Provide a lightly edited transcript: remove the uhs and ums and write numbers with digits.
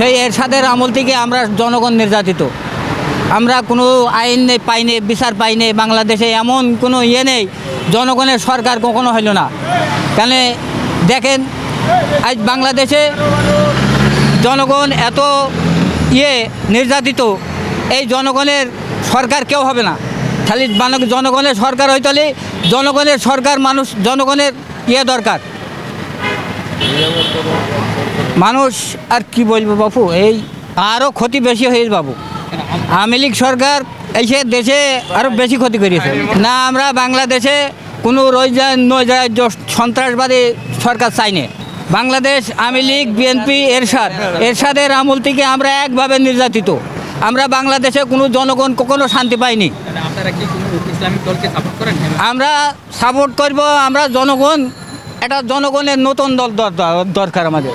সেই এরশাদের আমল থেকে আমরা জনগণ নির্যাতিত। আমরা কোনো আইন নেই, পাইনি, বিচার পাইনি। বাংলাদেশে এমন কোনো ইয়ে নেই, জনগণের সরকার কখনো হইল না। কেন দেখেন, আজ বাংলাদেশে জনগণ এত নির্যাতিত, এই জনগণের সরকার কেউ হবে না। খালি জনগণের সরকার হইতে হলে জনগণের সরকার, মানুষ জনগণের দরকার। মানুষ আর কি বলবো বাপু, এই আরও ক্ষতি বেশি হয়েছে বাবু। আওয়ামী লীগ সরকার এসে দেশে আরও বেশি ক্ষতি করেছে। না, আমরা বাংলাদেশে কোনো সন্ত্রাসবাদী সরকার চাই না। বাংলাদেশ আওয়ামী লীগ, বিএনপি, এরশাদের আমল থেকে আমরা একভাবে নির্যাতিত। আমরা বাংলাদেশে কোনো জনগণ কখনো শান্তি পাইনি। আমরা সাপোর্ট করব। আমরা জনগণ, একটা জনগণের নতুন দল দরকার আমাদের।